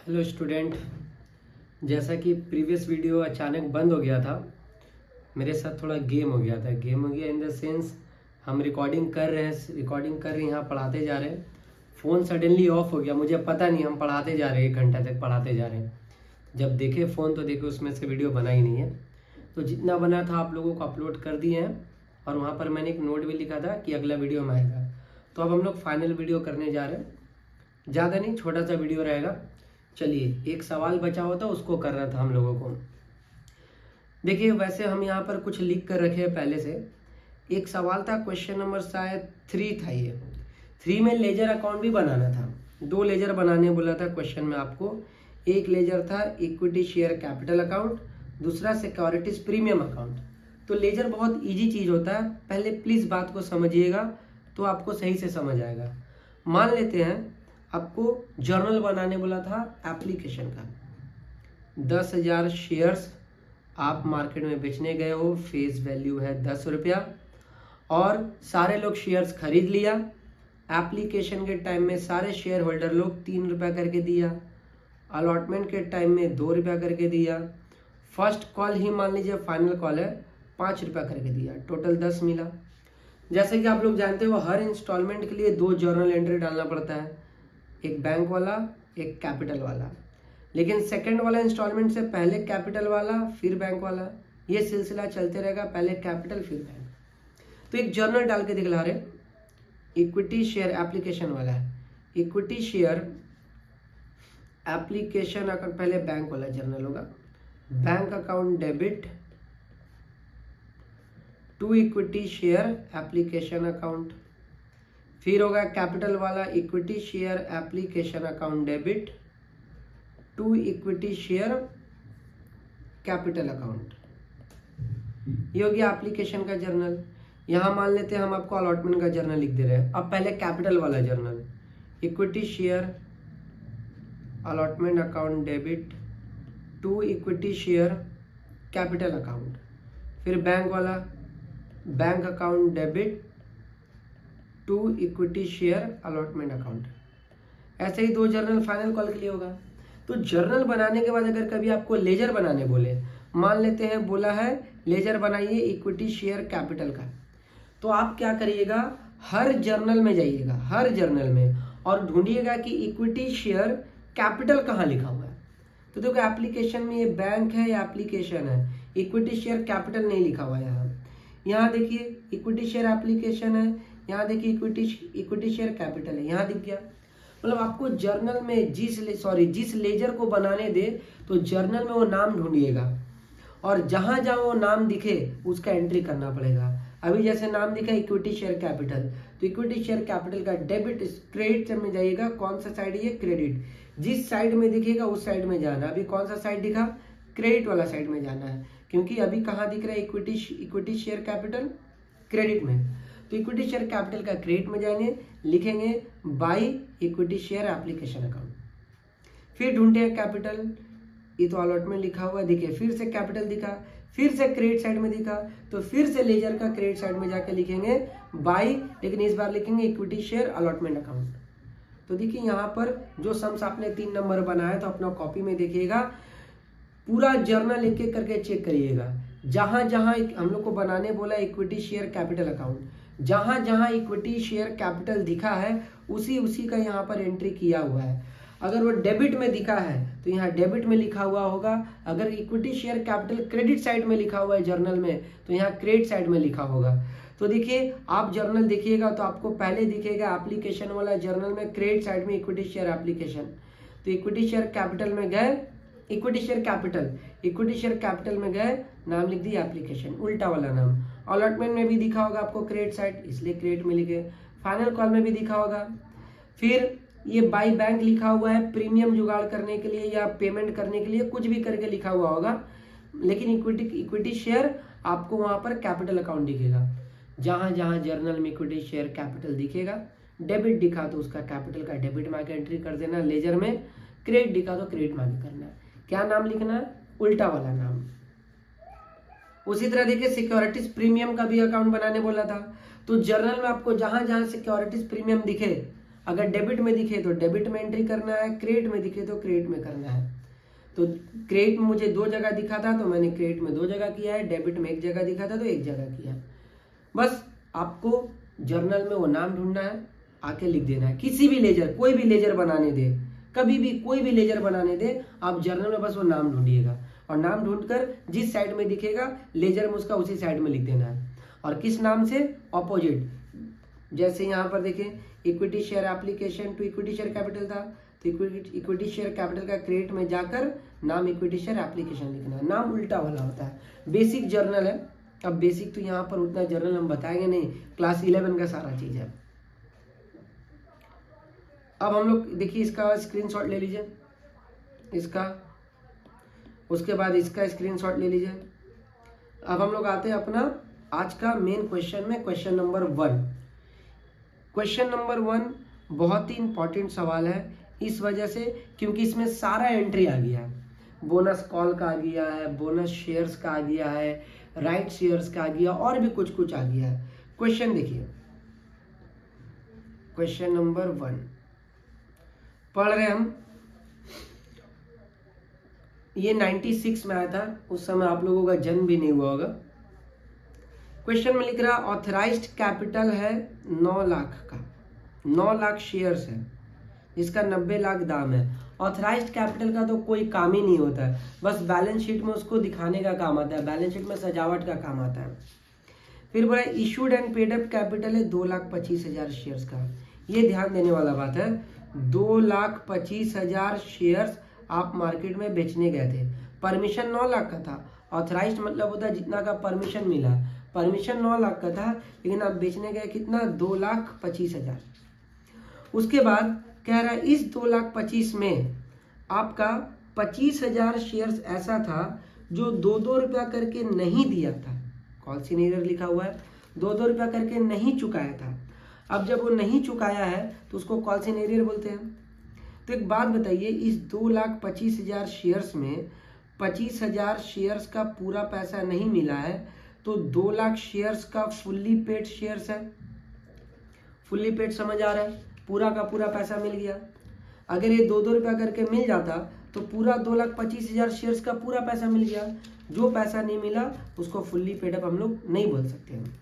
Hello student. जैसा कि previous video अचानक बंद हो गया था, मेरे साथ थोड़ा गेम हो गया था। गेम हो गया इन द सेंस, हम रिकॉर्डिंग कर रहे हैं यहाँ पढ़ाते जा रहे हैं। फ़ोन सडनली ऑफ हो गया, मुझे पता नहीं, हम पढ़ाते जा रहे हैं, 1 घंटा तक पढ़ाते जा रहे हैं। जब देखे फ़ोन तो देखे उसमें से वीडियो बना ही नहीं है। तो जितना बना था आप लोगों को अपलोड कर दिए हैं, और वहाँ पर मैंने एक नोट भी लिखा था कि अगला वीडियो में आएगा। तो अब हम लोग फाइनल वीडियो करने जा रहे हैं। ज़्यादा नहीं, छोटा सा वीडियो रहेगा। चलिए, एक सवाल बचा हुआ था, उसको करना था हम लोगों को। देखिए, वैसे हम यहाँ पर कुछ लिख कर रखे हैं पहले से। एक सवाल था, क्वेश्चन नंबर शायद 3 था। ये 3 में लेजर अकाउंट भी बनाना था। 2 लेजर बनाने बोला था क्वेश्चन में आपको। एक लेजर था इक्विटी शेयर कैपिटल अकाउंट, दूसरा सिक्योरिटीज प्रीमियम अकाउंट। तो लेजर बहुत इजी चीज़ होता है, पहले प्लीज़ बात को समझिएगा तो आपको सही से समझ आएगा। मान लेते हैं आपको जर्नल बनाने बोला था एप्लीकेशन का। 10,000 शेयर्स आप मार्केट में बेचने गए हो, फेस वैल्यू है 10 रुपया, और सारे लोग शेयर्स खरीद लिया। एप्लीकेशन के टाइम में सारे शेयर होल्डर लोग 3 रुपया करके दिया, अलॉटमेंट के टाइम में 2 रुपया करके दिया, फर्स्ट कॉल ही मान लीजिए फाइनल कॉल है 5 रुपया करके दिया, टोटल 10 मिला। जैसे कि आप लोग जानते हो, हर इंस्टॉलमेंट के लिए 2 जर्नल एंट्री डालना पड़ता है, एक बैंक वाला, एक कैपिटल वाला। लेकिन सेकंड वाला इंस्टॉलमेंट से पहले कैपिटल वाला फिर बैंक वाला, ये सिलसिला चलते रहेगा, पहले कैपिटल फिर बैंक। तो एक जर्नल डाल के दिखला रहे, इक्विटी शेयर एप्लीकेशन वाला है, इक्विटी शेयर एप्लीकेशन अकाउंट, पहले बैंक वाला जर्नल होगा। Bank account debit to equity share application account, फिर होगा कैपिटल वाला equity share application account debit to equity share capital account. ये हो गया एप्लीकेशन का जर्नल। यहाँ मान लेते हैं हम आपको अलॉटमेंट का जर्नल लिख दे रहे हैं। अब पहले कैपिटल वाला journal, equity share allotment account debit to equity share capital account, फिर बैंक वाला bank account debit to equity share allotment account. ऐसे ही 2 जर्नल फाइनल कॉल के लिए होगा। तो जर्नल बनाने के बाद अगर कभी आपको लेजर बनाने बोले, मान लेते हैं बोला है लेजर बनाइए इक्विटी शेयर कैपिटल का, तो आप क्या करिएगा, हर जर्नल में जाइएगा, हर जर्नल में, और ढूंढिएगा कि इक्विटी शेयर कैपिटल कहाँ लिखा हुआ है। तो देखो एप्लीकेशन में ये बैंक है या एप्लीकेशन है, इक्विटी शेयर कैपिटल नहीं लिखा हुआ है। यहाँ देखिए इक्विटी शेयर एप्लीकेशन है, यहाँ देखिए इक्विटी शेयर कैपिटल है, यहाँ दिख गया। मतलब आपको जर्नल में जिस लेजर को बनाने दे तो जर्नल में वो नाम ढूंढिएगा, और जहां जहां वो नाम दिखे उसका एंट्री करना पड़ेगा। अभी जैसे नाम दिखा इक्विटी शेयर कैपिटल, तो इक्विटी शेयर कैपिटल का डेबिट क्रेडिट में जाइएगा। कौन सा साइड है ये, क्रेडिट। जिस साइड में दिखेगा उस साइड में जाना। अभी कौन सा साइड दिखा, क्रेडिट वाला साइड में जाना है, क्योंकि अभी कहाँ दिख रहा है इक्विटी शेयर कैपिटल, क्रेडिट में। तो इक्विटी शेयर कैपिटल का क्रेडिट में जाएंगे, लिखेंगे by equity share application account. फिर ढूंढते हैं कैपिटल, ये तो अलॉटमेंट लिखा हुआ दिखे, फिर से कैपिटल दिखा, फिर से क्रेडिट साइड में दिखा, तो फिर से लेजर का क्रेडिट साइड में जाकर लिखेंगे बाई, लेकिन इस बार लिखेंगे इक्विटी शेयर अलॉटमेंट अकाउंट। तो देखिए यहाँ पर जो सम्स आपने 3 नंबर बनाया तो अपना कॉपी में देखिएगा, पूरा जर्नल एक एक करके चेक करिएगा। जहां जहां हम लोग को बनाने बोला इक्विटी शेयर कैपिटल अकाउंट, जहां जहां इक्विटी शेयर कैपिटल दिखा है उसी का यहाँ पर एंट्री किया हुआ है। अगर वो डेबिट में दिखा है तो यहाँ डेबिट में लिखा हुआ होगा। अगर equity share capital credit side में लिखा हुआ है जर्नल में, तो यहाँ क्रेडिट साइड में लिखा होगा। तो देखिए आप जर्नल देखिएगा तो आपको पहले दिखेगा एप्लीकेशन वाला जर्नल में क्रेडिट साइड में इक्विटी शेयर एप्लीकेशन। तो इक्विटी शेयर कैपिटल में गए, इक्विटी शेयर कैपिटल में गए, नाम लिख दिया एप्लीकेशन, उल्टा वाला नाम। अलॉटमेंट में भी दिखा होगा आपको क्रेडिट साइड, इसलिए क्रेडिट में लिखे। फाइनल कॉल में भी दिखा होगा। फिर ये बाई बैंक लिखा हुआ है, प्रीमियम जुगाड़ करने के लिए या पेमेंट करने के लिए कुछ भी करके लिखा हुआ होगा, लेकिन इक्विटी शेयर आपको वहां पर कैपिटल अकाउंट दिखेगा। जहां जहां जर्नल में इक्विटी शेयर कैपिटल दिखेगा, डेबिट दिखा तो उसका कैपिटल का डेबिट में आके एंट्री कर देना, लेजर में क्रेडिट दिखा तो क्रेडिट में आके करना है। क्या नाम लिखना है, उल्टा वाला नाम। उसी तरह देखिए सिक्योरिटीज प्रीमियम का भी अकाउंट बनाने बोला था, तो जर्नल में आपको जहां जहां सिक्योरिटीज प्रीमियम दिखे अगर डेबिट में दिखे तो डेबिट में एंट्री करना है, क्रेडिट में दिखे तो क्रेडिट में करना है। तो क्रेडिट में मुझे 2 जगह दिखा था तो मैंने क्रेडिट में 2 जगह किया है, डेबिट में 1 जगह दिखा था तो 1 जगह किया है। बस आपको जर्नल में वो नाम ढूंढना है, आके लिख देना है। किसी भी लेजर, कोई भी लेजर बनाने दे, कभी भी कोई भी लेजर बनाने दे, आप जर्नल में बस वो नाम ढूंढिएगा और नाम ढूंढकर जिस साइड में दिखेगा लेजर में उसका उसी साइड में लिख देना है। और किस नाम से? ऑपोजिट। जैसे यहाँ पर देखें equity share application to equity share capital था, तो इक्विटी शेयर कैपिटल का क्रेडिट में जाकर नाम इक्विटी शेयर एप्लीकेशन लिखना है। नाम उल्टा वाला होता है। बेसिक जर्नल है। अब बेसिक तो यहाँ पर उतना जर्नल हम बताएंगे नहीं, क्लास 11 का सारा चीज है। अब हम लोग देखिए इसका स्क्रीनशॉट ले लीजिए, इसका, उसके बाद इसका स्क्रीनशॉट ले लीजिए। अब हम लोग आते हैं अपना आज का मेन क्वेश्चन में, क्वेश्चन नंबर 1। क्वेश्चन नंबर 1 बहुत ही इंपॉर्टेंट सवाल है इस वजह से क्योंकि इसमें सारा एंट्री आ गया है। बोनस कॉल का आ गया है, बोनस शेयर्स का आ गया है, राइट शेयर्स का आ गया, और भी कुछ कुछ आ गया है। क्वेश्चन देखिए, क्वेश्चन नंबर 1 पढ़ रहे हम। ये 96 में आया था, उस समय आप लोगों का जन्म भी नहीं हुआ होगा। क्वेश्चन में लिख रहा ऑथराइज्ड कैपिटल है 9 लाख का, 9 लाख शेयर्स है जिसका 90 लाख दाम है। ऑथराइज्ड कैपिटल का तो कोई काम ही नहीं होता है, बस बैलेंस शीट में उसको दिखाने का काम आता है, बैलेंस शीट में सजावट का काम आता है। फिर बोला issued and paid up capital है 2,25,000 शेयर्स का। ये ध्यान देने वाला बात है, 2,25,000 शेयर्स आप मार्केट में बेचने गए थे। परमिशन 9 लाख का था, ऑथराइज्ड मतलब होता है जितना का परमिशन मिला। परमिशन 9 लाख का था लेकिन आप बेचने गए कितना? 2,25,000। उसके बाद कह रहा है इस 2,25,000 में आपका 25,000 शेयर्स ऐसा था जो 2-2 रुपया करके नहीं दिया था। कॉल सीनियर लिखा हुआ है, 2-2 रुपया करके नहीं चुकाया था। अब जब वो नहीं चुकाया है तो उसको कॉल सीनियर बोलते हैं। तो एक बात बताइए, इस 2,25,000 शेयर्स में 25,000 शेयर्स का पूरा पैसा नहीं मिला है, तो 2 लाख शेयर्स का फुल्ली पेड शेयर्स है। फुल्ली पेड समझ आ रहा है? पूरा का पूरा पैसा मिल गया। अगर ये 2-2 रुपया करके मिल जाता तो पूरा 2,25,000 शेयर्स का पूरा पैसा मिल गया। जो पैसा नहीं मिला उसको फुल्ली पेड अप हम लोग नहीं बोल सकते हैं।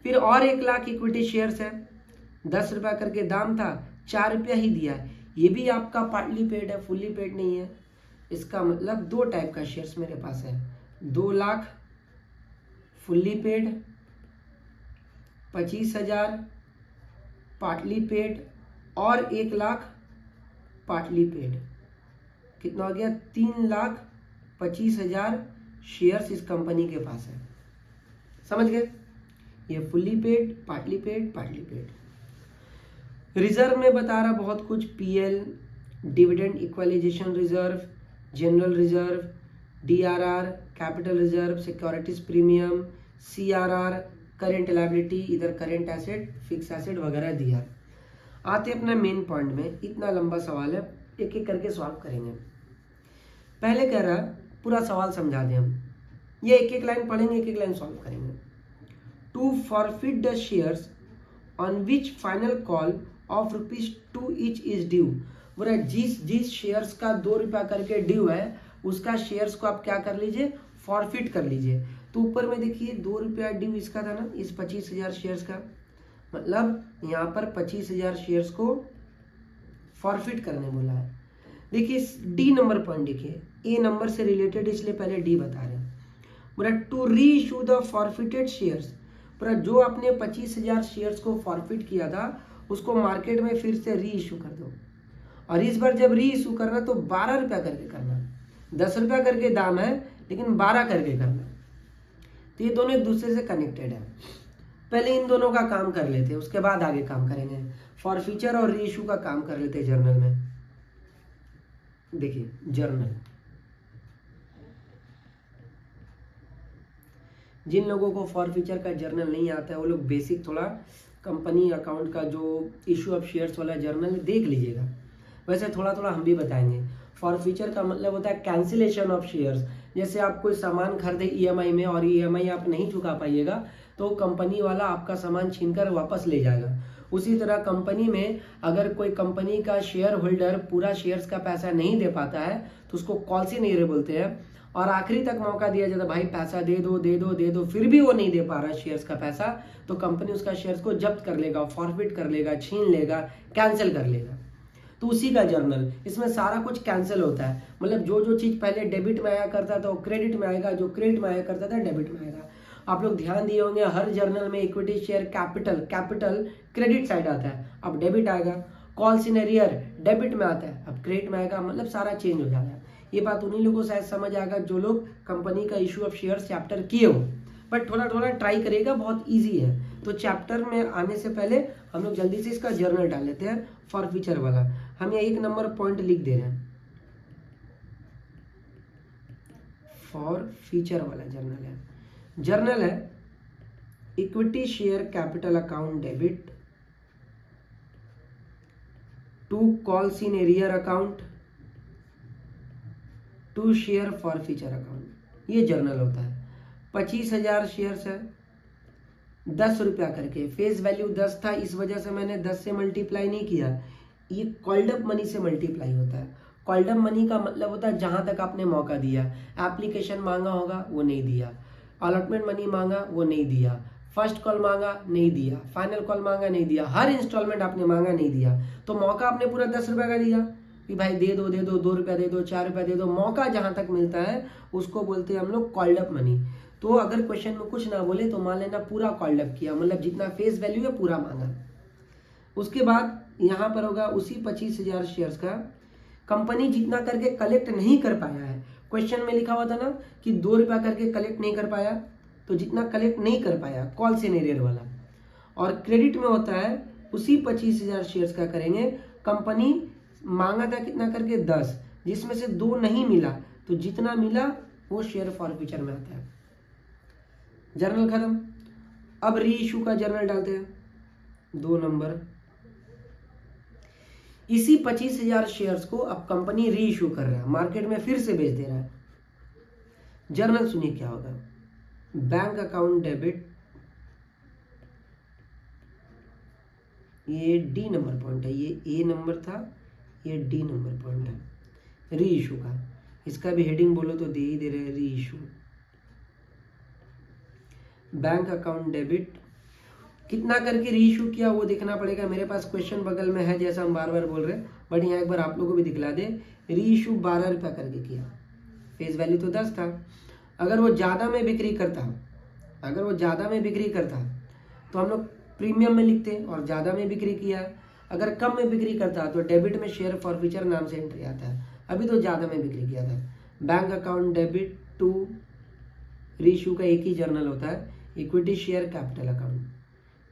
फिर और 1 लाख इक्विटी शेयर्स है, 10 रुपया करके दाम था, 4 रुपया ही दिया है। ये भी आपका पार्टली पेड है, फुल्ली पेड नहीं है। इसका मतलब 2 टाइप का शेयर्स मेरे पास है, 2 lakh fully paid, 25,000 partly paid और 1 लाख पार्टली पेड। कितना हो गया? 3,25,000 शेयर्स इस कंपनी के पास है। समझ गए? ये fully paid, partly paid, partly paid. Reserve में बता रहा बहुत कुछ, PL, dividend equalisation reserve, general reserve, DRR, capital reserve, securities premium, CRR, current liability, इधर करेंट एसेट, फिक्स एसेट वगैरह दिया। आते अपना मेन पॉइंट में। इतना लंबा सवाल है, एक एक करके सॉल्व करेंगे। पहले कह रहा पूरा सवाल समझा दें हम, ये एक एक लाइन पढ़ेंगे, एक एक लाइन सॉल्व करेंगे। To forfeit the shares on which final call of ₹2 each is due. बोला जिस शेयर्स का 2 रुपया करके ड्यू है उसका शेयर्स को आप क्या कर लीजिए? फॉरफिट कर लीजिए। तो ऊपर में देखिए 2 रुपया ड्यू इसका था ना, इस 25,000 शेयर्स का, मतलब यहाँ पर 25,000 शेयर्स को फॉरफिट करने बोला है। देखिए डी नंबर पॉइंट देखिए, ए नंबर से रिलेटेड इसलिए पहले डी बता रहे हैं। बोला टू री इशू द फॉरफिटेड शेयर्स। बोला जो आपने 25,000 शेयर्स को फॉरफिट किया था उसको मार्केट में फिर से री इशू कर दो। और इस बार जब री इशू करना तो 12 रुपया करके करना। 10 रुपया करके दाम है लेकिन 12 करके करना। तो ये दोनों एक दूसरे से कनेक्टेड है। पहले इन दोनों का काम कर लेते हैं, उसके बाद आगे काम करेंगे। फॉरफीचर और री इशू का काम कर लेते हैं जर्नल में। देखिए जर्नल, जिन लोगों को फॉरफीचर का जर्नल नहीं आता है वो लोग बेसिक थोड़ा कंपनी अकाउंट का जो इशू ऑफ शेयर्स वाला जर्नल देख लीजिएगा। वैसे थोड़ा थोड़ा हम भी बताएंगे। फॉरफीचर का मतलब होता है कैंसिलेशन ऑफ शेयर्स। जैसे आप कोई सामान खरीदे ईएमआई में और ईएमआई आप नहीं चुका पाइएगा तो कंपनी वाला आपका सामान छीनकर वापस ले जाएगा। उसी तरह कंपनी में अगर कोई कंपनी का शेयर होल्डर पूरा शेयर्स का पैसा नहीं दे पाता है तो उसको कॉल्स इन बोलते हैं, और आखिरी तक मौका दिया जाता है, भाई पैसा दे दो दे दो दे दो, फिर भी वो नहीं दे पा रहा शेयर्स का पैसा, तो कंपनी उसका शेयर्स को जब्त कर लेगा, फॉरफिट कर लेगा, छीन लेगा, कैंसिल कर लेगा। तो उसी का जर्नल, इसमें सारा कुछ कैंसिल होता है। मतलब जो जो चीज़ पहले डेबिट में आया करता था वो क्रेडिट में आएगा, जो क्रेडिट में आया करता था डेबिट में आएगा। आप लोग ध्यान दिए होंगे हर जर्नल में equity share capital credit side आता है, अब डेबिट आएगा। कॉल्स इन एरियर डेबिट में आता है, अब क्रेडिट में आएगा, मतलब सारा चेंज हो जाता है। ये बात उन्हीं लोगों को शायद समझ आएगा जो लोग कंपनी का इशू ऑफ शेयर चैप्टर किए हो, बट थोड़ा थोड़ा ट्राई करिएगा, बहुत ईजी है। तो चैप्टर में आने से पहले हम लोग जल्दी से इसका जर्नल डाल लेते हैं, फॉर फ्यूचर वाला। हम ये 1 नंबर पॉइंट लिख दे रहे हैं, फॉर फ्यूचर वाला जर्नल है equity share capital account debit to calls in arrear account to share forfeiture account. ये जर्नल होता है। 25,000 शेयर्स है, 10 रुपया करके, फेस वैल्यू 10 था, इस वजह से मैंने 10 से मल्टीप्लाई नहीं किया, ये कॉल्ड अप मनी से मल्टीप्लाई होता है। कॉल्ड अप मनी का मतलब होता है जहां तक आपने मौका दिया। एप्लीकेशन मांगा होगा वो नहीं दिया, अलॉटमेंट मनी मांगा वो नहीं दिया, फर्स्ट कॉल मांगा नहीं दिया, फाइनल कॉल मांगा नहीं दिया, हर इंस्टॉलमेंट आपने मांगा नहीं दिया, तो मौका आपने पूरा 10 रुपये का दिया कि भाई दे दो 2 रुपया दे दो, 4 रुपया दे दो। मौका जहां तक मिलता है उसको बोलते हैं हम लोग कॉल्ड अप मनी। तो अगर क्वेश्चन में कुछ ना बोले तो मान लेना पूरा कॉल्ड अप किया, मतलब जितना फेस वैल्यू है पूरा मांगा। उसके बाद यहाँ पर होगा उसी 25,000 शेयर्स का कंपनी जितना करके कलेक्ट नहीं कर पाया है। क्वेश्चन में लिखा हुआ था ना कि 2 रुपया करके कलेक्ट नहीं कर पाया, तो जितना कलेक्ट नहीं कर पाया कॉल्स इन एरियर वाला। और क्रेडिट में होता है उसी 25,000 शेयर्स का करेंगे, कंपनी मांगा था कितना करके 10, जिसमें से 2 नहीं मिला, तो जितना मिला वो शेयर फॉर फ्यूचर में आता है। जर्नल खत्म। अब री इशू का जर्नल डालते हैं, 2 नंबर। इसी 25,000 शेयर्स को अब कंपनी री इशू कर रहा है, मार्केट में फिर से बेच दे रहा है। जर्नल सुनिए क्या होगा, बैंक अकाउंट डेबिट, ये डी नंबर पॉइंट है, ये ए नंबर था, ये डी नंबर पॉइंट है री इशू का। इसका भी हेडिंग बोलो तो दे ही दे रहे हैं, री इशू। बैंक अकाउंट डेबिट कितना करके री इशू किया वो देखना पड़ेगा। मेरे पास क्वेश्चन बगल में है जैसा हम बार बार बोल रहे हैं, बट यहाँ एक बार आप लोगों को भी दिखला दे। री इशू 12 रुपया करके किया, फेस वैल्यू तो 10 था। अगर वो ज़्यादा में बिक्री करता तो हम लोग प्रीमियम में लिखते और ज़्यादा में बिक्री किया। अगर कम में बिक्री करता तो डेबिट में शेयर फॉर फ्यूचर नाम से एंट्री आता है। अभी तो ज़्यादा में बिक्री किया था। Bank account debit to reissue का एक ही जर्नल होता है, इक्विटी शेयर कैपिटल अकाउंट।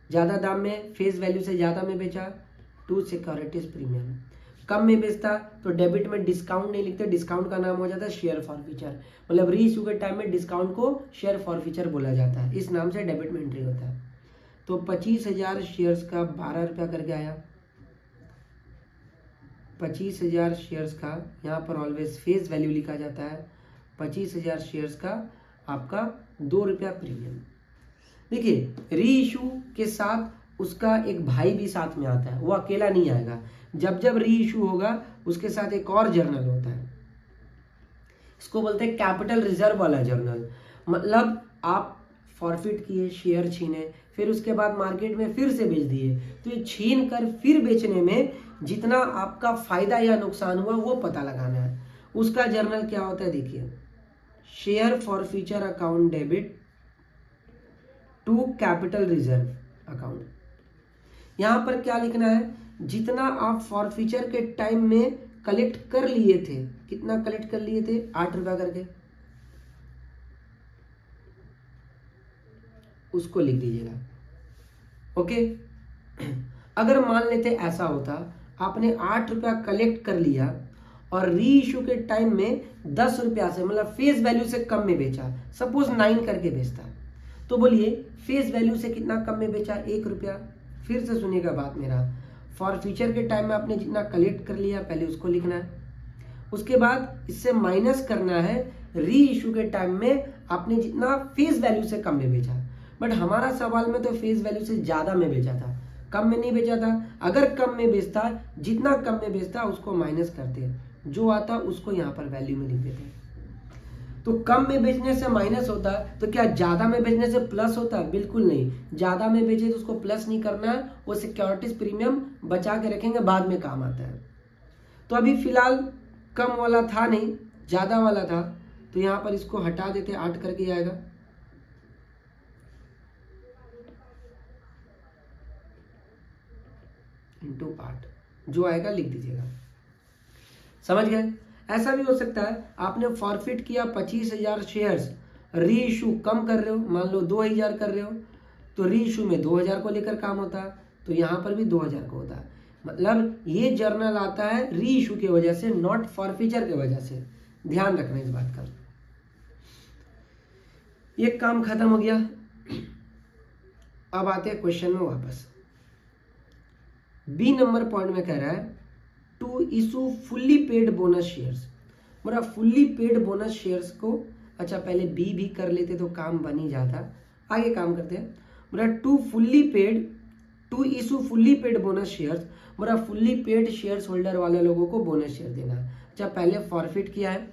ज़्यादा दाम में फेस वैल्यू से ज़्यादा में बेचा, टू सिक्योरिटीज प्रीमियम। कम में बेचता तो डेबिट में डिस्काउंट नहीं लिखते, डिस्काउंट का नाम हो जाता है शेयर फॉर फ्यूचर। मतलब री इशू के टाइम में डिस्काउंट को शेयर फॉर फ्यूचर बोला जाता है, इस नाम से डेबिट में एंट्री होता है। तो 25,000 शेयर्स का 12 रुपया करके आया। 25,000 शेयर्स का यहाँ पर ऑलवेज फेस वैल्यू लिखा जाता है। 25,000 शेयर्स का आपका 2 रुपया प्रीमियम। देखिए री इशू के साथ उसका एक भाई भी साथ में आता है, वो अकेला नहीं आएगा। जब जब री इशू होगा उसके साथ एक और जर्नल होता है, इसको बोलते हैं कैपिटल रिजर्व वाला जर्नल। मतलब आप फॉरफिट किए, शेयर छीने, फिर उसके बाद मार्केट में फिर से बेच दिए, तो ये छीन कर फिर बेचने में जितना आपका फायदा या नुकसान हुआ वो पता लगाना है। उसका जर्नल क्या होता है देखिए, share forfeiture account debit to capital reserve account. यहां पर क्या लिखना है, जितना आप फॉर फ्यूचर के टाइम में कलेक्ट कर लिए थे, कितना कलेक्ट कर लिए थे, 8 रुपया करके, उसको लिख दीजिएगा। ओके। अगर मान लेते ऐसा होता, आपने 8 रुपया कलेक्ट कर लिया और री इशू के टाइम में 10 रुपया से, मतलब फेस वैल्यू से कम में बेचा, सपोज 9 करके बेचता, तो बोलिए फेस वैल्यू से कितना कम में बेचा, 1 रुपया। फिर से सुनिएगा बात मेरा, फॉर फ्यूचर के टाइम में आपने जितना कलेक्ट कर लिया पहले उसको लिखना है, उसके बाद इससे माइनस करना है री इशू के टाइम में आपने जितना फेस वैल्यू से कम में बेचा। बट हमारा सवाल में तो फेस वैल्यू से ज़्यादा में बेचा था, कम में नहीं बेचा था। अगर कम में बेचता, जितना कम में बेचता उसको माइनस करते हैं, जो आता उसको यहाँ पर वैल्यू में लिख देते हैं। तो कम में बेचने से माइनस होता है, तो क्या ज़्यादा में बेचने से प्लस होता है? बिल्कुल नहीं। ज़्यादा में बेचे तो उसको प्लस नहीं करना है, वो सिक्योरिटीज प्रीमियम बचा के रखेंगे, बाद में काम आता है। तो अभी फिलहाल कम वाला था नहीं, ज़्यादा वाला था, तो यहाँ पर इसको हटा देते, 8 करके आएगा। इंटू 8 जो आएगा लिख दीजिएगा। समझ गए? ऐसा भी हो सकता है आपने फॉरफिट किया 25,000 शेयर्स, री इशू कम कर रहे हो, मान लो 2,000 कर रहे हो, तो री इशू में 2,000 को लेकर काम होता है, तो यहाँ पर भी 2,000 को होता है। मतलब ये जर्नल आता है री इशू की वजह से, नॉट फॉरफीचर की वजह से। ध्यान रखना इस बात का। ये काम खत्म हो गया। अब आते हैं क्वेश्चन में वापस। बी नंबर पॉइंट में कह रहा है to issue fully paid bonus shares. मेरा फुल्ली पेड बोनस शेयर्स को, अच्छा पहले बी भी कर लेते तो काम बन ही जाता। आगे काम करते हैं। मेरा to issue fully paid bonus shares, मेरा फुल्ली पेड शेयर्स होल्डर वाले लोगों को बोनस शेयर देना है। अच्छा पहले फॉरफिट किया है,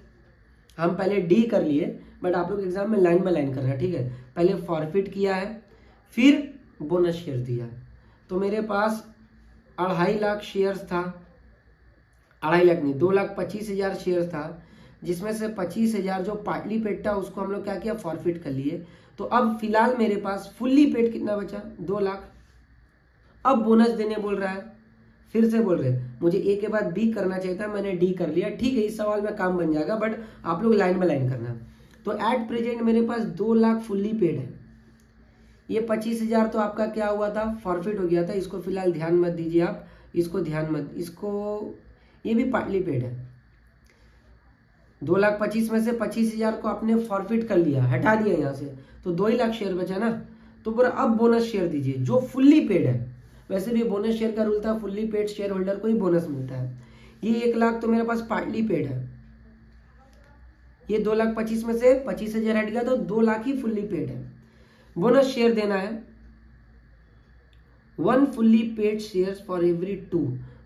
हम पहले डी कर लिए, बट आप लोग एग्जाम में लाइन बाय लाइन कर रहे हैं, ठीक है। पहले फॉरफिट किया है, फिर बोनस शेयर दिया। तो मेरे पास 2.5 लाख शेयर्स था, 2.5 लाख नहीं, 2,25,000 शेयर था, जिसमें से 25,000 जो पार्टली पेड था उसको हम लोग क्या किया, फॉरफिट कर लिए। तो अब फिलहाल मेरे पास फुल्ली पेड कितना बचा, 2 लाख। अब बोनस देने बोल रहा है, फिर से बोल रहे हैं मुझे ए के बाद बी करना चाहिए था, मैंने डी कर लिया। ठीक है, इस सवाल में काम बन जाएगा, बट आप लोग लाइन बाय लाइन करना। तो एट प्रेजेंट मेरे पास 2 लाख फुल्ली पेड है। ये 25,000 तो आपका क्या हुआ था, फॉरफिट हो गया था। इसको फिलहाल ध्यान मत दीजिए आप, इसको ध्यान मत, इसको, ये भी पार्टली पेड है। 2,25,000 में से 25,000 को आपने फॉरफिट कर लिया, हटा दिया यहाँ से, तो 2 ही लाख शेयर बचा ना। तो पूरा अब बोनस शेयर दीजिए जो फुल्ली पेड है। वैसे भी बोनस शेयर का रूल था फुल्ली पेड शेयर होल्डर को ही बोनस मिलता है। ये 1 लाख तो मेरे पास पार्टली पेड है, ये 2,25,000 में से 25,000 हट गया तो 2 लाख ही फुल्ली पेड है। बोनस शेयर देना है 1 fully paid shares for every 2,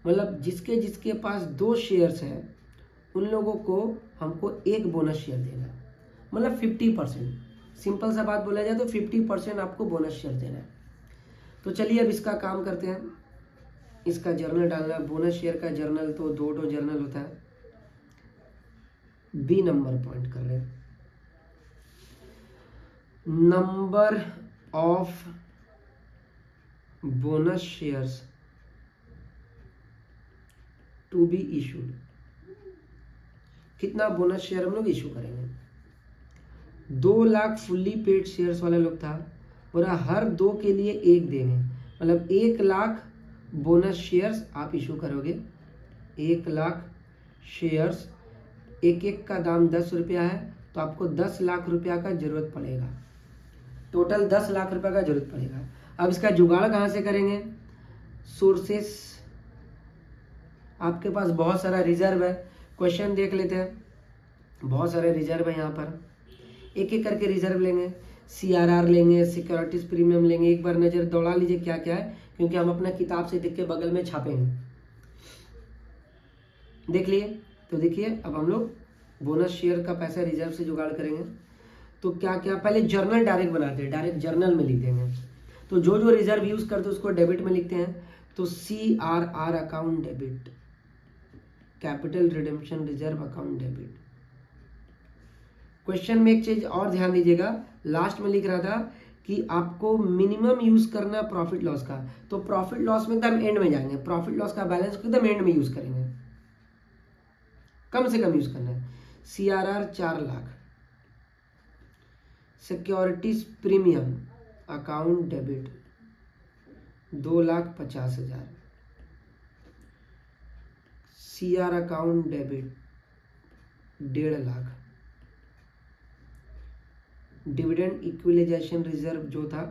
मतलब जिसके जिसके पास 2 शेयर्स हैं उन लोगों को हमको 1 बोनस शेयर देना है, मतलब 50%। सिंपल सा बात बोला जाए तो 50% आपको बोनस शेयर देना है। तो चलिए अब इसका काम करते हैं। इसका जर्नल डालना है, बोनस शेयर का जर्नल तो 2 जर्नल होता है। बी नंबर पॉइंट कर रहे हैं, number of bonus shares to be issued. कितना बोनस शेयर हम लोग इशू करेंगे? 2 लाख फुल्ली पेड शेयर्स वाला लोग था, और हर 2 के लिए 1 देंगे, मतलब 1 लाख बोनस शेयर्स आप इशू करोगे। 1 लाख शेयर्स, एक का दाम 10 रुपया है, तो आपको 10 लाख रुपया का जरूरत पड़ेगा। टोटल 10 लाख रुपया का जरूरत पड़ेगा। अब इसका जुगाड़ कहाँ से करेंगे? सोर्सेस, आपके पास बहुत सारा रिजर्व है। क्वेश्चन देख लेते हैं, बहुत सारे रिजर्व है यहाँ पर। एक एक करके रिजर्व लेंगे, CRR लेंगे, सिक्योरिटीज प्रीमियम लेंगे। एक बार नज़र दौड़ा लीजिए क्या क्या है, क्योंकि हम अपना किताब से देख के बगल में छापेंगे। देख लिए? तो देखिए अब हम लोग बोनस शेयर का पैसा रिजर्व से जुगाड़ करेंगे। तो क्या क्या, पहले जर्नल डायरेक्ट बनाते हैं, डायरेक्ट जर्नल में लिख देंगे। तो जो जो रिजर्व यूज करते हैं उसको डेबिट में लिखते हैं। तो CRR account debit, capital redemption reserve account debit. Question में एक चीज और ध्यान दीजिएगा, लास्ट में लिख रहा था कि आपको मिनिमम यूज करना प्रॉफिट लॉस का, तो प्रॉफिट लॉस में एकदम एंड में जाएंगे, प्रॉफिट लॉस का बैलेंस एकदम एंड में यूज करेंगे, कम से कम यूज करना है। CRR 4 lakh, securities premium account debit 2,50,000, CR account debit 1.5 lakh, dividend equalisation reserve जो था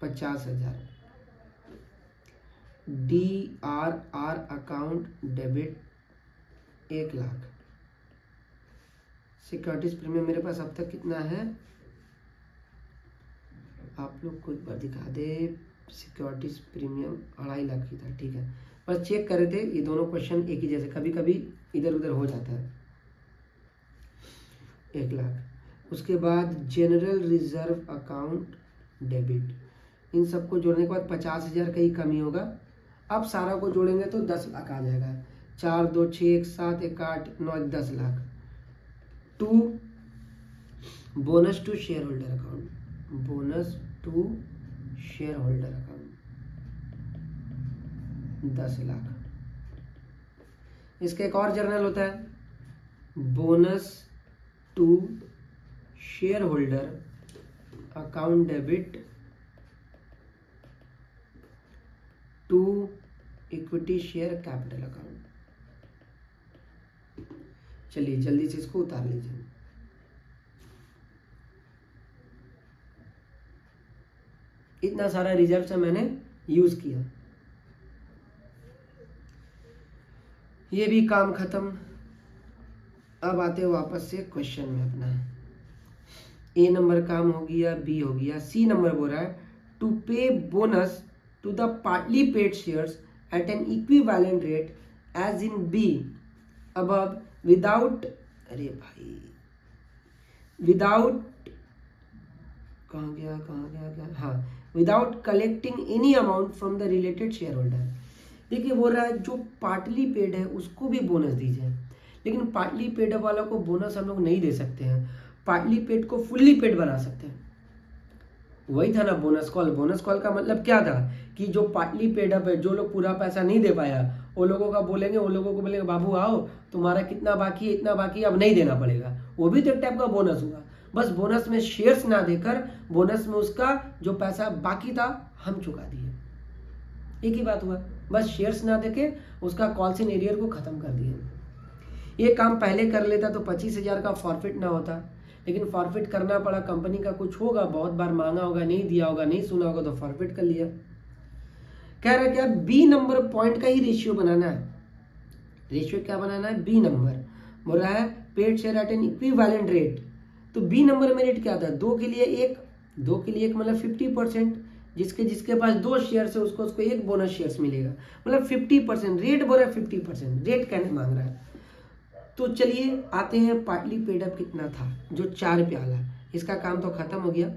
50,000, DRR account debit 1 lakh, securities premium मेरे पास अब तक कितना है आप लोग को एक बार दिखा दे, सिक्योरिटीज प्रीमियम 2.5 लाख की था, ठीक है। बस चेक कर रहे थे, ये दोनों क्वेश्चन एक ही जैसे, कभी कभी इधर उधर हो जाता है। 1 लाख, उसके बाद जनरल रिजर्व अकाउंट डेबिट, इन सबको जोड़ने के बाद 50,000 का ही कमी होगा। अब सारा को जोड़ेंगे तो 10 लाख आ जाएगा। 4 2 6 1 7 1 8 9 10 lakh. To bonus to share holder account, bonus to share holder account 10 lakh. इसका एक और जर्नल होता है, bonus to share holder account debit to equity share capital account. चलिए जल्दी से इसको उतार लीजिए। इतना सारा रिजर्व से मैंने यूज किया, ये भी काम खत्म। अब आते वापस से क्वेश्चन में अपना, ए नंबर काम हो गया, बी हो गया, सी नंबर बोल रहा है to pay bonus to the partly paid shares at an equivalent rate as in B above without, अरे भाई विदाउट, कहाँ गया क्या, हाँ, without collecting any amount from the related share holder. देखिए बोल रहा है जो पार्टली पेड है उसको भी बोनस दीजिए, लेकिन पार्टली पेड वाला को बोनस हम लोग नहीं दे सकते हैं, पार्टली पेड को फुल्ली पेड बना सकते हैं। वही था ना बोनस कॉल। बोनस कॉल का मतलब क्या था कि जो पार्टली पेड अप है, जो लोग पूरा पैसा नहीं दे पाया, वो लोगों का बोलेंगे, वो लोगों को बोलेंगे बाबू आओ तुम्हारा कितना बाकी है, इतना बाकी अब नहीं देना पड़ेगा। वो भी तो एक टाइप का बोनस हुआ, बस बोनस में शेयर्स ना देकर बोनस में उसका जो पैसा बाकी था हम चुका दिए, एक ही बात हुआ। बस शेयर्स ना देके उसका कॉल्स इन एरियर को खत्म कर दिए। ये काम पहले कर लेता तो 25,000 का फॉरफिट ना होता, लेकिन फॉरफिट करना पड़ा, कंपनी का कुछ होगा, बहुत बार मांगा होगा, नहीं दिया होगा, नहीं सुना होगा तो फॉरफिट कर लिया। कह रहा है क्या, बी नंबर पॉइंट का ही रेशियो बनाना है। रेशियो क्या बनाना है, बी नंबर बोल रहा है paid share eight an equivalent rate. तो बी नंबर में रेट क्या था, 2 के लिए 1 मतलब 50%, जिसके पास 2 शेयर्स है उसको एक बोनस शेयर्स मिलेगा, मतलब 50%। रेट बोल रहा है 50%, रेट कहने मांग रहा है। तो चलिए आते हैं पार्टली पेड अप कितना था, जो 4 रुपया वाला, इसका काम तो खत्म हो गया।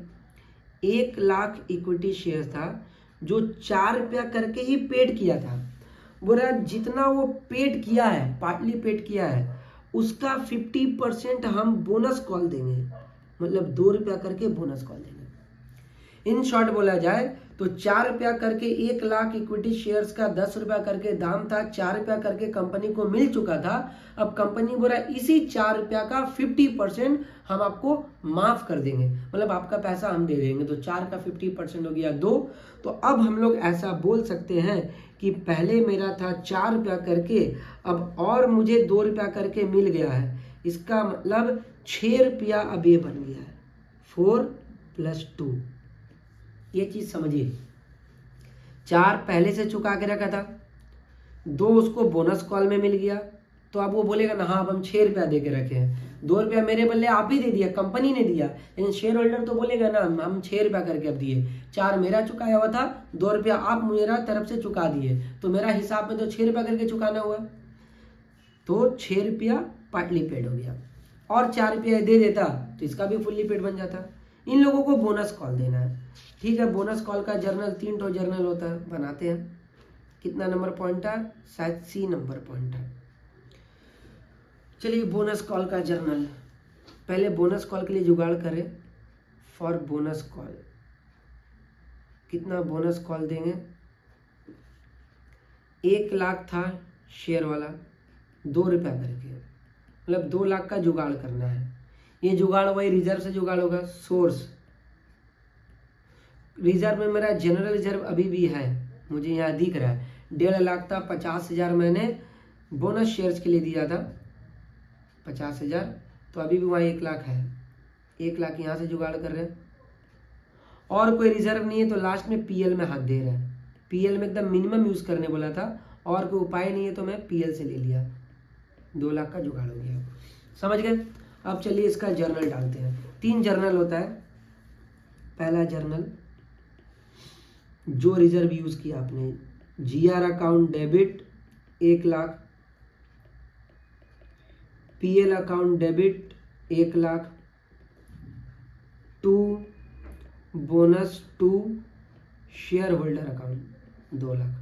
1 लाख इक्विटी शेयर था जो 4 रुपया करके ही पेड किया था। बोल रहा जितना वो पेड किया है, पार्टली पेड किया है, उसका 50% हम बोनस कॉल देंगे, मतलब 2 रुपया करके बोनस कॉल देंगे। इन शॉर्ट बोला जाए तो 4 रुपया करके 1 लाख इक्विटी शेयर्स का 10 रुपया करके दाम था, 4 रुपया करके कंपनी को मिल चुका था। अब कंपनी बोला इसी 4 रुपया का 50% हम आपको माफ कर देंगे, मतलब आपका पैसा हम दे देंगे। तो 4 का 50% हो गया 2। तो अब हम लोग ऐसा बोल सकते हैं कि पहले मेरा था 4 रुपया करके, अब और मुझे 2 रुपया करके मिल गया है, इसका मतलब 6 रुपया अब ये बन गया है। 4 + 2, ये चीज समझिए। 4 पहले से चुका के रखा था, 2 उसको बोनस कॉल में मिल गया, तो अब वो बोलेगा ना हाँ अब हम 6 रुपया दे के रखे हैं, 2 रुपया मेरे बदले आप ही दे दिया, कंपनी ने दिया, लेकिन शेयर होल्डर तो बोलेगा ना हम 6 रुपया करके अब दिए, 4 मेरा चुकाया हुआ था, 2 रुपया आप मेरा तरफ से चुका दिए, तो मेरा हिसाब में तो 6 रुपया करके चुकाना हुआ। तो 6 रुपया पार्टली पेड हो गया, और 4 रुपया दे देता तो इसका भी फुल्ली पेड बन जाता। इन लोगों को बोनस कॉल देना है, ठीक है। बोनस कॉल का जर्नल 3 ठो जर्नल होता है, बनाते हैं। कितना नंबर पॉइंट है, शायद सी नंबर पॉइंट है। चलिए बोनस कॉल का जर्नल, पहले बोनस कॉल के लिए जुगाड़ करें। फॉर बोनस कॉल कितना बोनस कॉल देंगे, 1 लाख था शेयर वाला, 2 रुपया करके, मतलब 2 लाख का जुगाड़ करना है। ये जुगाड़ वही रिजर्व से जुगाड़ होगा। सोर्स रिजर्व में मेरा जनरल रिजर्व अभी भी है, मुझे यहाँ दिख रहा है 1.5 लाख था, 50,000 मैंने बोनस शेयर्स के लिए दिया था, 50,000, तो अभी भी वहाँ 1 लाख है। 1 लाख यहाँ से जुगाड़ कर रहे हैं, और कोई रिजर्व नहीं है तो लास्ट में पीएल में हाथ दे रहे हैं। पीएल में एकदम मिनिमम यूज करने बोला था, और कोई उपाय नहीं है तो मैं पीएल से ले लिया, 2 लाख का जुगाड़ हो गया। समझ गए। अब चलिए इसका जर्नल डालते हैं। 3 जर्नल होता है। पहला जर्नल जो रिजर्व यूज किया आपने, GR account debit 1,00,000, PL account debit 1,00,000, to bonus to share holder account 2,00,000।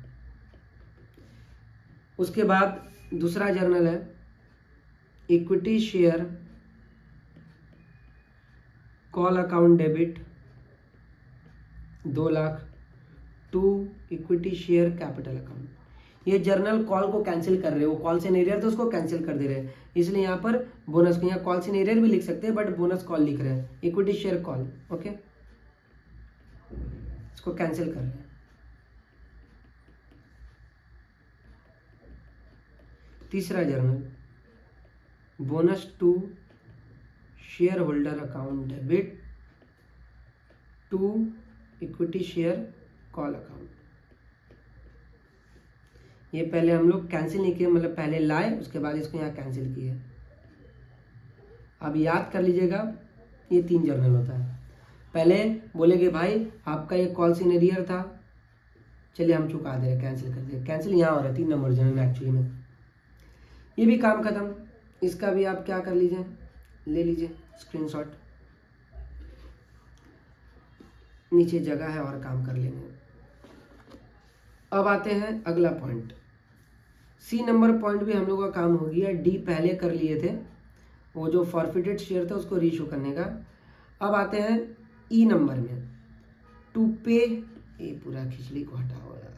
उसके बाद दूसरा जर्नल है equity share call account debit 2,00,000, to equity share capital account. ये जर्नल कॉल को कैंसिल कर रहे हो, कॉल से नहीं रहे तो उसको कैंसिल कर दे रहे हैं, इसलिए यहाँ पर बोनस को, यहाँ कॉल से नहीं रहे भी लिख सकते हैं बट बोनस कॉल लिख रहे हैं, इक्विटी शेयर कॉल। ओके, इसको कैंसिल कर रहे हैं। तीसरा journal bonus to share holder account debit to equity share call account. ये पहले हम लोग कैंसिल नहीं किए, मतलब पहले लाए उसके बाद इसको यहाँ कैंसिल किए। अब याद कर लीजिएगा ये 3 जर्नल होता है। पहले बोलेगे भाई आपका ये कॉल सीनियर था, चलिए हम चुका दे रहे, कैंसिल कर दे, कैंसिल यहाँ हो रहा है 3 नंबर जर्नल में एक्चुअली में। ये भी काम खत्म, इसका भी आप क्या कर लीजिए, ले लीजिए स्क्रीनशॉट, नीचे जगह है और काम कर लेंगे। अब आते हैं अगला पॉइंट, सी नंबर पॉइंट भी हम लोग का काम हो गया। डी पहले कर लिए थे, वो जो फॉरफिटेड शेयर था उसको रीइशू करने का। अब आते हैं ई नंबर में, टू पे, ये पूरा खिचड़ी को हटाओ यार,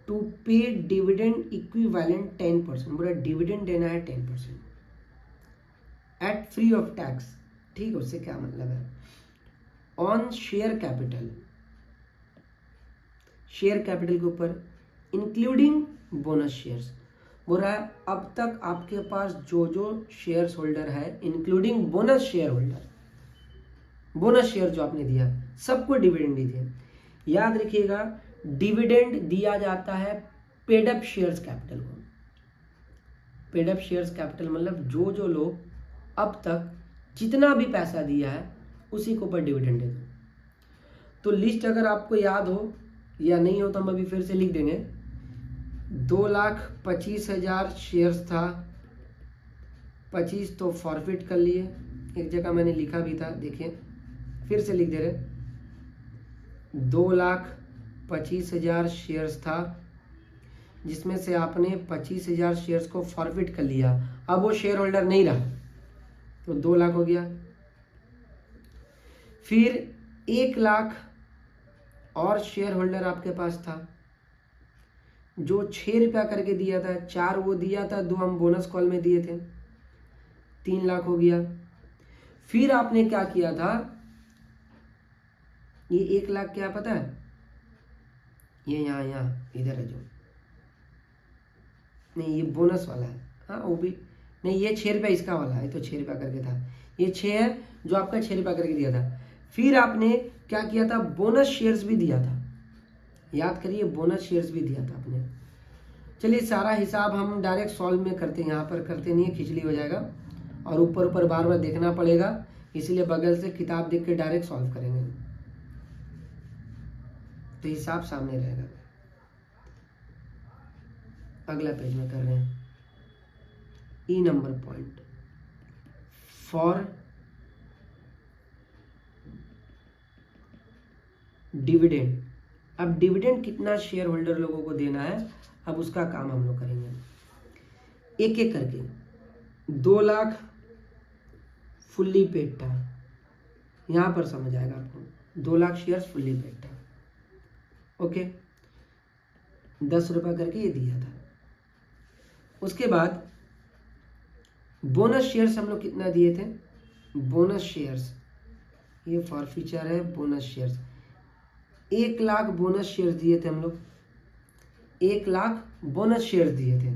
टू पे डिविडेंड इक्विवेलेंट 10%, पूरा डिविडेंड देना है 10% एट फ्री ऑफ टैक्स। ठीक है, उससे क्या मतलब है, on share capital, share capital के ऊपर इंक्लूडिंग बोनस शेयर्स। बोल रहा है अब तक आपके पास जो जो शेयर्स होल्डर है including bonus share holder, bonus share जो आपने दिया सबको डिविडेंड दीजिए। याद रखिएगा डिविडेंड दिया जाता है पेड अप शेयर्स कैपिटल को। पेड अप शेयर्स कैपिटल मतलब जो जो लोग अब तक जितना भी पैसा दिया है उसी के ऊपर डिविडेंड दे दो। तो लिस्ट अगर आपको याद हो या नहीं हो तो हम अभी फिर से लिख देंगे। 2,25,000 शेयर्स था, 25 तो फॉरफिट कर लिए, एक जगह मैंने लिखा भी था, देखिए फिर से लिख दे रहे। 2,25,000 शेयर्स था जिसमें से आपने 25,000 शेयर्स को फॉरफिट कर लिया, अब वो शेयर होल्डर नहीं रहा तो 2,00,000 हो गया। फिर 1,00,000 और शेयर होल्डर आपके पास था जो 6 रुपया करके दिया था, 4 वो दिया था, 2 हम बोनस कॉल में दिए थे, 3,00,000 हो गया। फिर आपने क्या किया था, ये 1,00,000 क्या पता है, ये यहाँ इधर है जो, नहीं ये बोनस वाला है, हाँ वो भी नहीं, ये 6 रुपया इसका वाला है, तो 6 रुपया करके था, ये 6 है जो आपका 6 रुपया करके दिया था। फिर आपने क्या किया था, बोनस शेयर्स भी दिया था, याद करिए बोनस शेयर्स भी दिया था आपने। चलिए सारा हिसाब हम डायरेक्ट सॉल्व में करते हैं, यहाँ पर करते नहीं है, खिचड़ी हो जाएगा और ऊपर ऊपर बार बार देखना पड़ेगा, इसलिए बगल से किताब देख के डायरेक्ट सॉल्व करेंगे तो हिसाब सामने रहेगा। अगला पेज में कर रहे हैं, ई नंबर पॉइंट, फॉर डिविडेंड। अब डिविडेंड कितना शेयर होल्डर लोगों को देना है, अब उसका काम हम लोग करेंगे एक एक करके। 2,00,000 फुल्ली पेड था, यहां पर समझ आएगा आपको, 2,00,000 शेयर्स फुल्ली पेड था, ओके, 10 रुपया करके ये दिया था। उसके बाद बोनस शेयर्स हम लोग कितना दिए थे, बोनस शेयर्स, ये फॉरफीचर है, बोनस शेयर्स 1,00,000 बोनस शेयर्स दिए थे हम लोग, 1,00,000 बोनस शेयर्स दिए थे,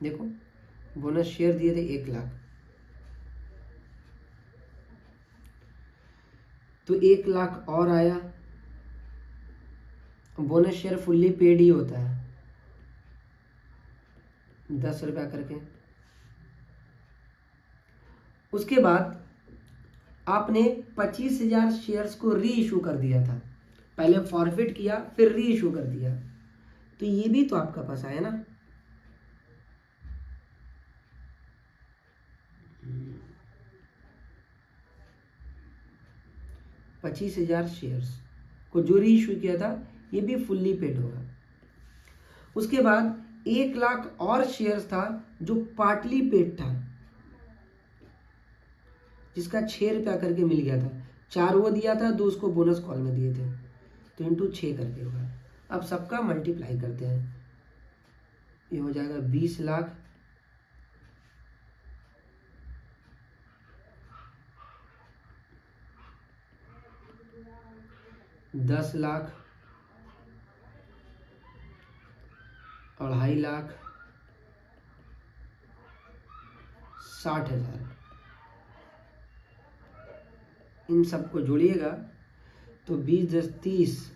देखो बोनस शेयर दिए थे 1,00,000, तो 1,00,000 और आया, बोनस शेयर फुल्ली पेड ही होता है, 10 रुपया करके, उसके बाद आपने 25,000 शेयर्स को री इशू कर दिया था, पहले फॉरफिट किया फिर री इशू कर दिया, तो ये भी तो आपका पास आया ना। पच्चीस 25,000 शेयर्स को जो री इशू किया था ये भी फुल्ली पेड होगा। उसके बाद 1 लाख और शेयर्स था जो पार्टली पेड था, जिसका 6 रुपया करके मिल गया था, 4 वो दिया था, 2 उसको बोनस कॉल में दिए थे, तो इंटू 6 करके होगा। अब सबका मल्टीप्लाई करते हैं, ये हो जाएगा 20 लाख, 10 लाख, 2.5 लाख, 60,000। इन सबको जोड़िएगा तो 20 10 30,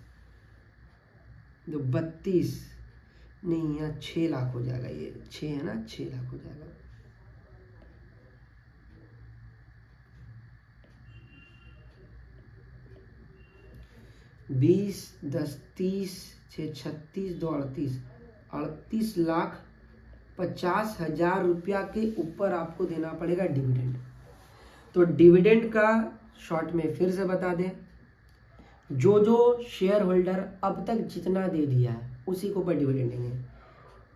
तो 32, नहीं यहाँ 6 लाख हो जाएगा, ये 6 है ना, 6 लाख हो जाएगा। बीस 10 30, 6 36, 2 38, 38,50,000 रुपया के ऊपर आपको देना पड़ेगा डिविडेंड। तो डिविडेंड का शॉर्ट में फिर से बता दें, जो जो शेयर होल्डर अब तक जितना दे दिया है उसी के ऊपर डिविडेंड देंगे।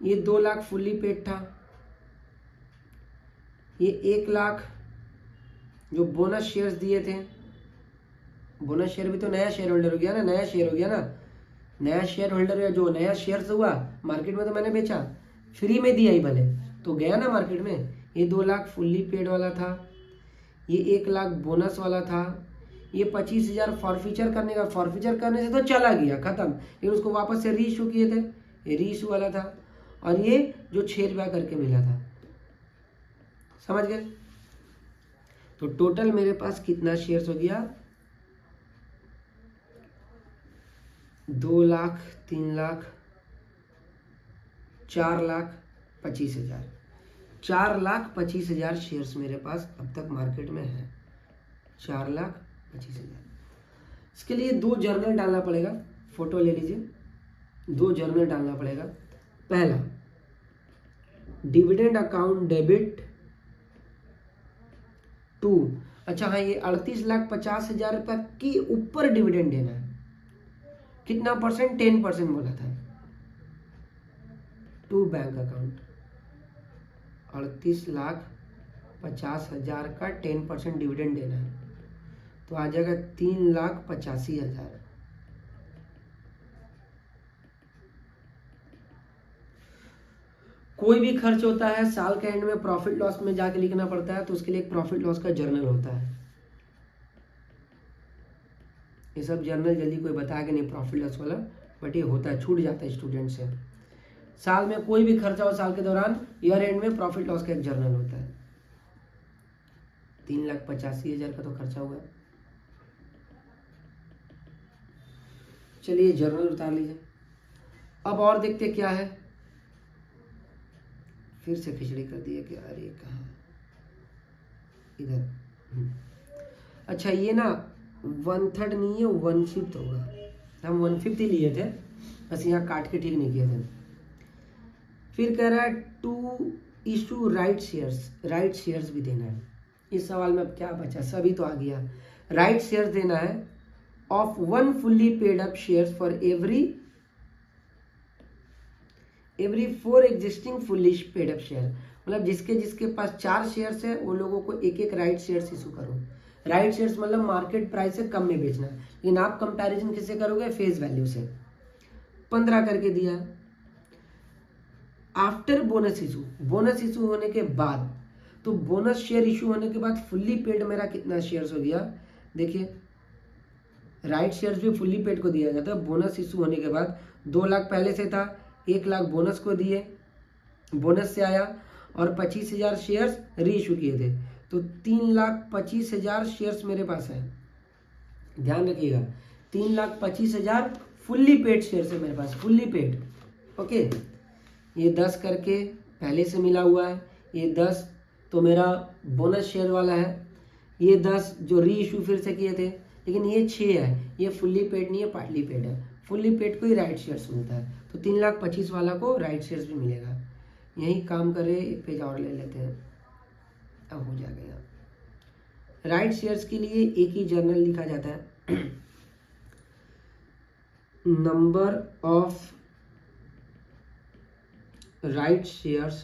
ये 2 लाख फुल्ली पेड था, ये 1 लाख जो बोनस शेयर्स दिए थे, बोनस शेयर भी तो नया शेयर होल्डर हो गया ना, नया शेयर हो गया ना, नया शेयर होल्डर है, जो नया शेयर्स हुआ मार्केट में, तो मैंने बेचा, फ्री में दिया ही भले तो गया ना मार्केट में। ये 2 लाख फुल्ली पेड वाला था, ये 1 लाख बोनस वाला था, ये 25,000 फॉरफीचर करने का, फॉरफीचर करने से तो चला गया खत्म, लेकिन उसको वापस से री इशू किए थे, ये री इशू वाला था, और ये जो 6 रुपया करके मिला था, समझ गए। तो टोटल मेरे पास कितना शेयर्स हो गया, 2 लाख, 3 लाख, 4,25,000, 4,25,000 शेयर्स मेरे पास अब तक मार्केट में है, 4,25,000। इसके लिए 2 जर्नल डालना पड़ेगा, फोटो ले लीजिए, 2 जर्नल डालना पड़ेगा। पहला, डिविडेंड अकाउंट डेबिट टू, अच्छा हाँ, ये 38,50,000 रुपया के ऊपर डिविडेंड देना है, कितना परसेंट, 10% बोला था, टू बैंक अकाउंट, 38,50,000 का 10% डिविडेंड देना है, तो आ जाएगा 3,85,000। कोई भी खर्च होता है साल के एंड में प्रॉफिट लॉस में जाके लिखना पड़ता है, तो उसके लिए एक प्रॉफिट लॉस का जर्नल होता है। ये सब जर्नल जल्दी कोई बताएगा नहीं प्रॉफिट लॉस वाला, बट ये होता है, छूट जाता है स्टूडेंट से। साल में कोई भी खर्चा हो साल के दौरान, ईयर एंड में प्रॉफिट लॉस का एक जर्नल होता है। 3,85,000 का तो खर्चा हुआ है। चलिए जर्नल उतार लीजिए। अब और देखते क्या है, फिर से खिचड़ी कर दिए कि अरे कहाँ, इधर। अच्छा ये ना 1/3 नहीं है, 1/5 होगा, हम 1/5 ही लिए थे, बस यहाँ काट के ठीक नहीं किए थे। फिर कह रहा है to issue right shares, right shares भी देना है। इस सवाल में अब क्या बचा, सभी तो आ गया। राइट शेयर्स देना है of 1 fully paid up shares for every 4 existing fully paid up share, मतलब जिसके जिसके पास 4 शेयर्स है वो लोगों को एक एक राइट शेयर्स इशू करो। राइट शेयर्स मतलब मार्केट प्राइस से कम में बेचना, लेकिन आप कंपैरिजन किससे करोगे, फेस वैल्यू से। 15 करके दिया। After bonus issue, bonus issue होने के बाद, तो बोनस शेयर इशू होने के बाद फुल्ली पेड मेरा कितना शेयर्स हो गया, देखिए राइट शेयर्स भी फुल्ली पेड को दिया जाता है। बोनस इशू होने के बाद 2 लाख पहले से था, 1 लाख बोनस को दिए, बोनस से आया, और 25,000 शेयर्स री इशू किए थे, तो 3,25,000 शेयर्स मेरे पास है। ध्यान रखिएगा 3,25,000 फुल्ली पेड शेयर्स है मेरे पास, फुल्ली पेड। ओके, ये 10 करके पहले से मिला हुआ है, ये 10 तो मेरा बोनस शेयर वाला है, ये 10 जो री इशू फिर से किए थे, लेकिन ये 6 है, ये फुल्ली पेड नहीं है, पार्टली पेड है। फुल्ली पेड को ही राइट शेयर्स मिलता है, तो 3,25,000 वाला को राइट शेयर्स भी मिलेगा। यही काम करे, एक पेज और ले लेते हैं, अब हो जाएगा। राइट शेयर्स के लिए एक ही जर्नल लिखा जाता है, number of right shares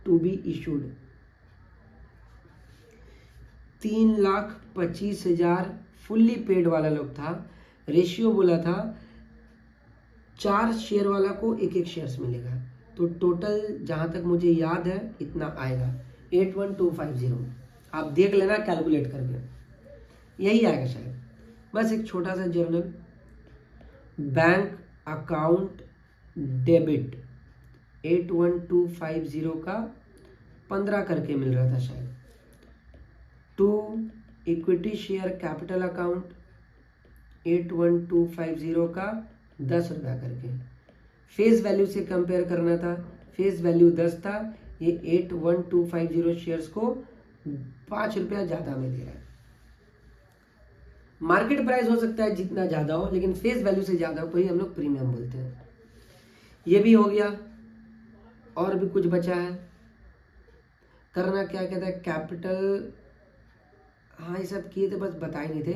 to be issued. 3,25,000 fully paid वाला लोग था, रेशियो बोला था 4 शेयर वाला को एक एक शेयर्स मिलेगा, तो टोटल जहां तक मुझे याद है इतना आएगा 81250। आप देख लेना कैलकुलेट करके, यही आएगा शायद। बस एक छोटा सा जर्नल, बैंक अकाउंट डेबिट 81250 का 15 करके मिल रहा था शायद, to equity share capital account 81250 का 10 रुपया करके। फेस वैल्यू से कंपेयर करना था, फेस वैल्यू 10 था, ये 81250 शेयर्स को 5 रुपया ज़्यादा में दे रहा है। मार्केट प्राइस हो सकता है जितना ज़्यादा हो, लेकिन फेस वैल्यू से ज़्यादा को ही हम लोग प्रीमियम बोलते हैं। ये भी हो गया, और भी कुछ बचा है करना। क्या कहता है, कैपिटल, हाँ ये सब किए थे, बस बताए नहीं थे।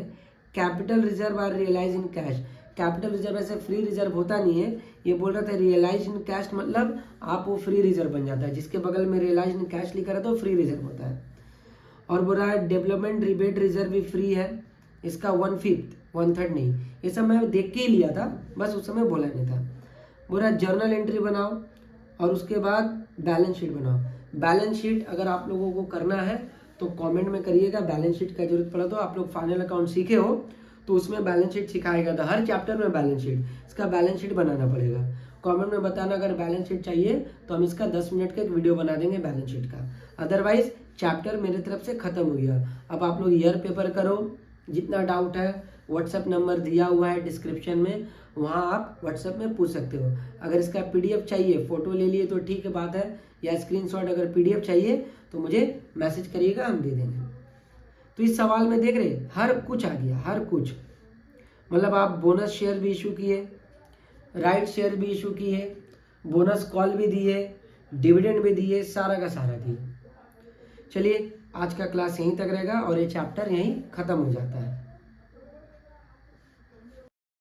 Capital reserve are realise in cash. Capital reserve ऐसे फ्री रिजर्व होता नहीं है, ये बोल रहा था रियलाइज इन कैश, मतलब आप वो फ्री रिजर्व बन जाता है, जिसके बगल में रियलाइज इन कैश लिखा रहता है वो फ्री रिजर्व होता है। और बोल रहा है डेवलपमेंट रिबेट रिजर्व भी फ्री है, इसका 1/5 1/3 नहीं, ये सब मैं देख के ही लिया था, बस उस समय बोला नहीं था। बोल रहा है जर्नल एंट्री बनाओ और उसके बाद बैलेंस शीट बनाओ। बैलेंस शीट अगर आप लोगों को करना है तो कमेंट में करिएगा, बैलेंस शीट का जरूरत पड़ा तो। आप लोग फाइनल अकाउंट सीखे हो तो उसमें बैलेंस शीट सिखाएगा था, हर चैप्टर में बैलेंस शीट, इसका बैलेंस शीट बनाना पड़ेगा। कमेंट में बताना अगर बैलेंस शीट चाहिए तो हम इसका 10 मिनट का एक वीडियो बना देंगे बैलेंस शीट का। अदरवाइज चैप्टर मेरे तरफ से खत्म हो गया। अब आप लोग ईयर पेपर करो, जितना डाउट है व्हाट्सएप नंबर दिया हुआ है डिस्क्रिप्शन में, वहाँ आप व्हाट्सएप में पूछ सकते हो। अगर इसका पीडीएफ चाहिए, फोटो ले लिए तो ठीक है बात है, या स्क्रीनशॉट अगर पीडीएफ चाहिए तो मुझे मैसेज करिएगा, हम दे देंगे। तो इस सवाल में देख रहे हर कुछ आ गया, हर कुछ, मतलब आप बोनस शेयर भी इशू किए, राइट शेयर भी इशू किए, बोनस कॉल भी दिए, डिविडेंड भी दिए, सारा का सारा दिए। चलिए आज का क्लास यहीं तक रहेगा और ये चैप्टर यहीं खत्म हो जाता है।